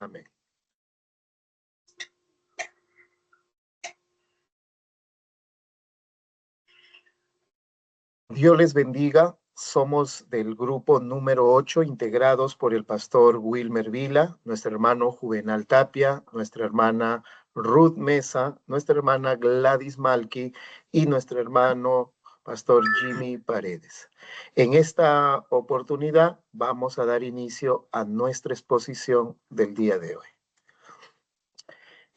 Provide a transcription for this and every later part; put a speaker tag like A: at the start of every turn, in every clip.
A: Amén. Dios les bendiga. Somos del grupo número 8, integrados por el pastor Wilmer Vila, nuestro hermano Juvenal Tapia, nuestra hermana Ruth Mesa, nuestra hermana Gladys Malki y nuestro hermano pastor Jimmy Paredes. En esta oportunidad vamos a dar inicio a nuestra exposición del día de hoy.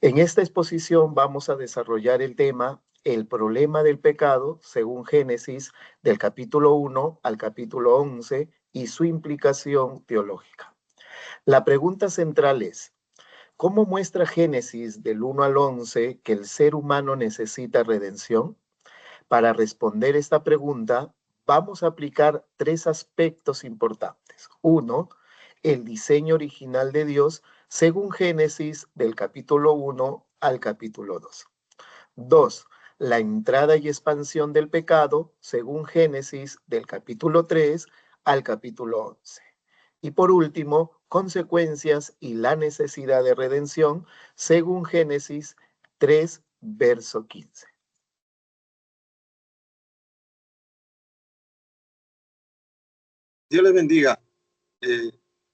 A: En esta exposición vamos a desarrollar el tema el problema del pecado, según Génesis, del capítulo 1 al capítulo 11 y su implicación teológica. La pregunta central es, ¿cómo muestra Génesis del 1 al 11 que el ser humano necesita redención? Para responder esta pregunta, vamos a aplicar 3 aspectos importantes. 1, el diseño original de Dios, según Génesis, del capítulo 1 al capítulo 2. 2, la entrada y expansión del pecado, según Génesis, del capítulo 3 al capítulo 11. Y por último, consecuencias y la necesidad de redención, según Génesis 3, verso 15.
B: Dios les bendiga.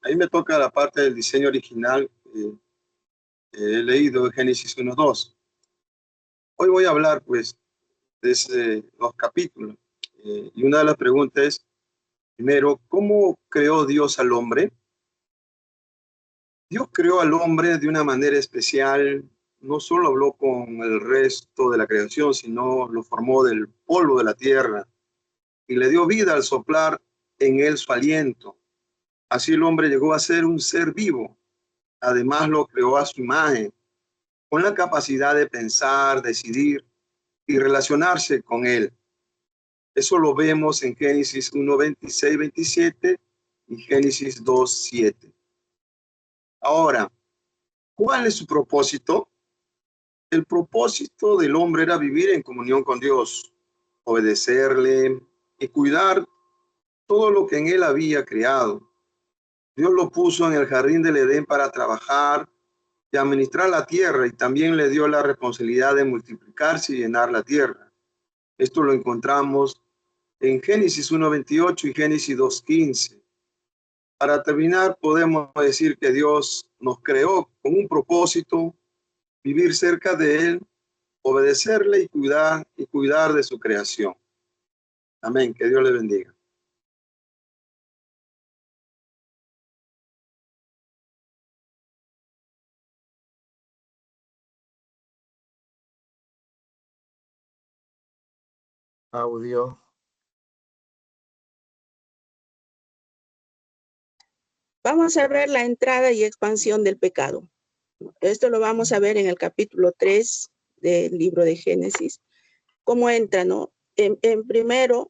B: Ahí me toca la parte del diseño original. He leído Génesis 1:2. Hoy voy a hablar, pues, de los capítulos. Y una de las preguntas es, primero, ¿cómo creó Dios al hombre? Dios creó al hombre de una manera especial. No solo habló con el resto de la creación, sino lo formó del polvo de la tierra y le dio vida al soplar en él su aliento. Así el hombre llegó a ser un ser vivo. Además lo creó a su imagen, con la capacidad de pensar, decidir y relacionarse con él. Eso lo vemos en Génesis 1:26-27 y Génesis 2:7. Ahora, ¿cuál es su propósito? El propósito del hombre era vivir en comunión con Dios, obedecerle y cuidar todo lo que en él había creado. Dios lo puso en el jardín del Edén para trabajar y administrar la tierra, y también le dio la responsabilidad de multiplicarse y llenar la tierra. Esto lo encontramos en Génesis 1:28 y Génesis 2:15. Para terminar, podemos decir que Dios nos creó con un propósito, vivir cerca de Él, obedecerle y cuidar de su creación. Amén. Que Dios le bendiga.
A: Audio.
C: Vamos a ver la entrada y expansión del pecado. Esto lo vamos a ver en el capítulo 3 del libro de Génesis. ¿Cómo entra, no? En primera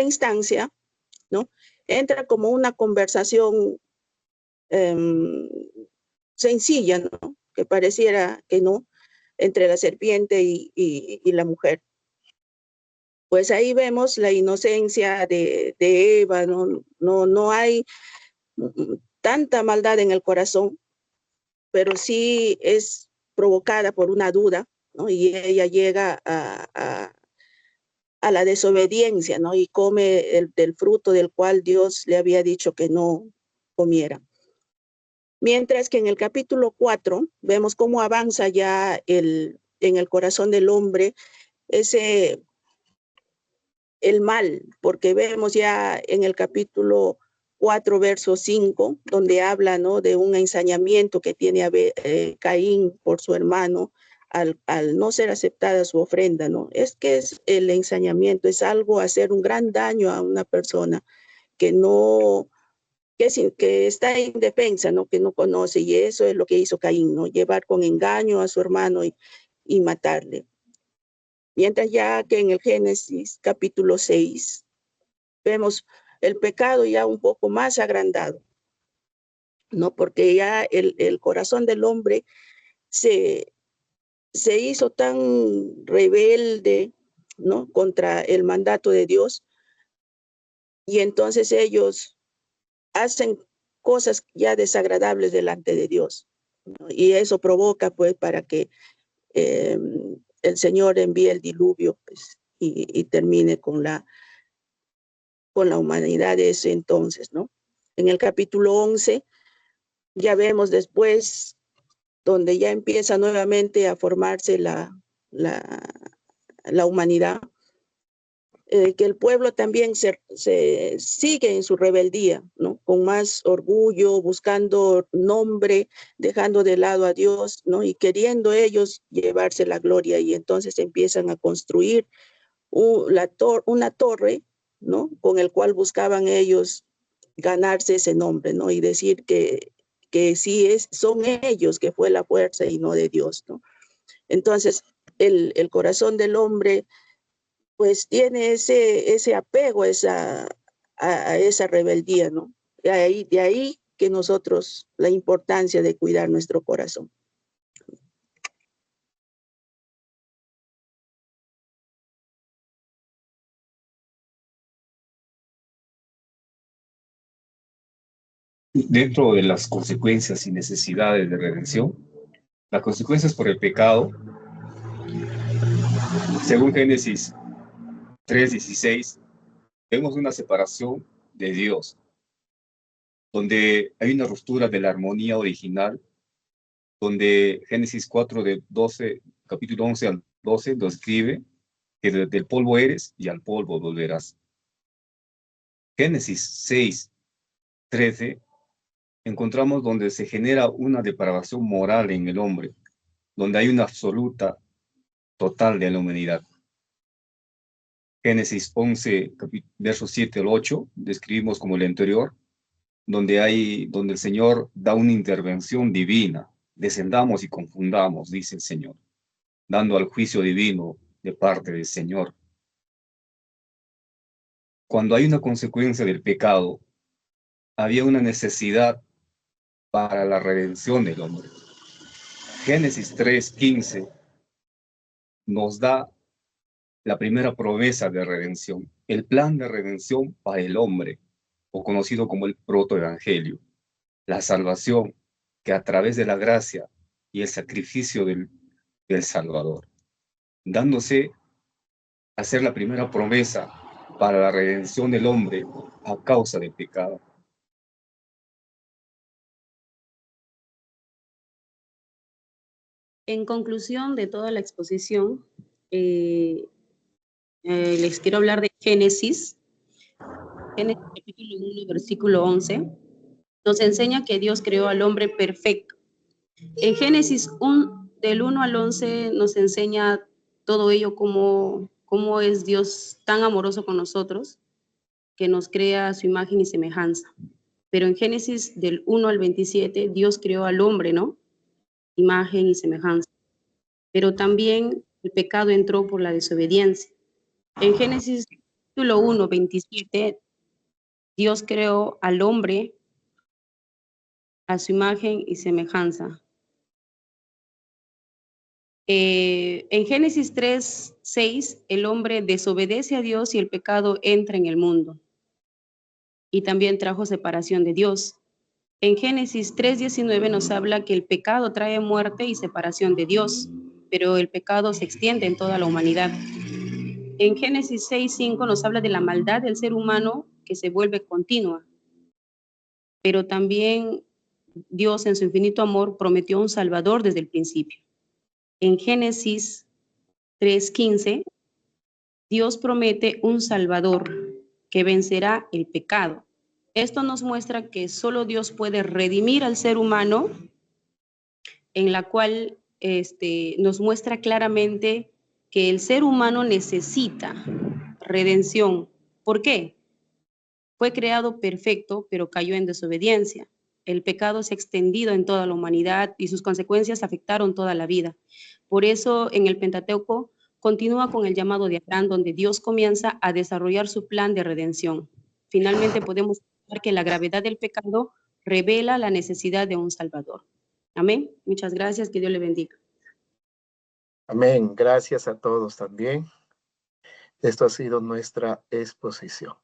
C: instancia, ¿no? Entra como una conversación sencilla, ¿no? Que pareciera que no, entre la serpiente y la mujer. Pues ahí vemos la inocencia de Eva, no hay tanta maldad en el corazón, pero sí es provocada por una duda, ¿no? Y ella llega a la desobediencia, ¿no? Y come del fruto del cual Dios le había dicho que no comiera. Mientras que en el capítulo 4 vemos cómo avanza ya en el corazón del hombre el mal, porque vemos ya en el capítulo 4, verso 5, donde habla, ¿no? De un ensañamiento que tiene Caín por su hermano al no ser aceptada su ofrenda, ¿no? Es el ensañamiento, es algo, hacer un gran daño a una persona que está indefensa, ¿no? Que no conoce, y eso es lo que hizo Caín, ¿no? Llevar con engaño a su hermano y matarle. Mientras ya que en el Génesis capítulo 6 vemos el pecado ya un poco más agrandado, ¿no? Porque ya el corazón del hombre se hizo tan rebelde, ¿no? Contra el mandato de Dios, y entonces ellos hacen cosas ya desagradables delante de Dios, ¿no? Y eso provoca pues para que el Señor envíe el diluvio pues, y termine con la humanidad de ese entonces, ¿no? En el capítulo 11 ya vemos después donde ya empieza nuevamente a formarse la humanidad, que el pueblo también se sigue en su rebeldía, ¿no? Con más orgullo, buscando nombre, dejando de lado a Dios, ¿no? Y queriendo ellos llevarse la gloria, y entonces empiezan a construir una torre, ¿no? Con el cual buscaban ellos ganarse ese nombre, ¿no? Y decir que sí son ellos, que fue la fuerza y no de Dios, ¿no? Entonces, el corazón del hombre, pues tiene ese apego a esa rebeldía, ¿no? De ahí que nosotros, la importancia de cuidar nuestro corazón.
D: Dentro de las consecuencias y necesidades de redención, las consecuencias por el pecado, según Génesis 3:16, vemos una separación de Dios, donde hay una ruptura de la armonía original, donde Génesis 4 de 12, capítulo 11 al 12, lo escribe que del polvo eres y al polvo volverás. Génesis 6:13 encontramos donde se genera una depravación moral en el hombre, donde hay una absoluta, total de la humanidad. Génesis 11, versos 7 al 8, describimos como el anterior, donde el Señor da una intervención divina. Descendamos y confundamos, dice el Señor, dando al juicio divino de parte del Señor. Cuando hay una consecuencia del pecado, había una necesidad para la redención del hombre. Génesis 3:15 nos da la primera promesa de redención, el plan de redención para el hombre, o conocido como el protoevangelio, la salvación que a través de la gracia y el sacrificio del Salvador, dándose a ser la primera promesa para la redención del hombre a causa del pecado.
E: En conclusión de toda la exposición, les quiero hablar de Génesis capítulo 1, versículo 11. Nos enseña que Dios creó al hombre perfecto. En Génesis 1, del 1 al 11, nos enseña todo ello, cómo es Dios tan amoroso con nosotros, que nos crea a su imagen y semejanza. Pero en Génesis del 1 al 27, Dios creó al hombre, ¿no? Imagen y semejanza. Pero también el pecado entró por la desobediencia. En Génesis capítulo 1, 27, Dios creó al hombre a su imagen y semejanza. En Génesis 3:6, el hombre desobedece a Dios y el pecado entra en el mundo. Y también trajo separación de Dios. En Génesis 3:19 nos habla que el pecado trae muerte y separación de Dios, pero el pecado se extiende en toda la humanidad. En Génesis 6:5 nos habla de la maldad del ser humano que se vuelve continua, pero también Dios en su infinito amor prometió un Salvador desde el principio. En Génesis 3:15, Dios promete un Salvador que vencerá el pecado. Esto nos muestra que solo Dios puede redimir al ser humano, en la cual nos muestra claramente que el ser humano necesita redención. ¿Por qué? Fue creado perfecto, pero cayó en desobediencia. El pecado se ha extendido en toda la humanidad y sus consecuencias afectaron toda la vida. Por eso, en el Pentateuco continúa con el llamado de Abraham, donde Dios comienza a desarrollar su plan de redención. Finalmente podemos ver que la gravedad del pecado revela la necesidad de un Salvador. Amén. Muchas gracias. Que Dios le bendiga.
A: Amén. Gracias a todos también. Esto ha sido nuestra exposición.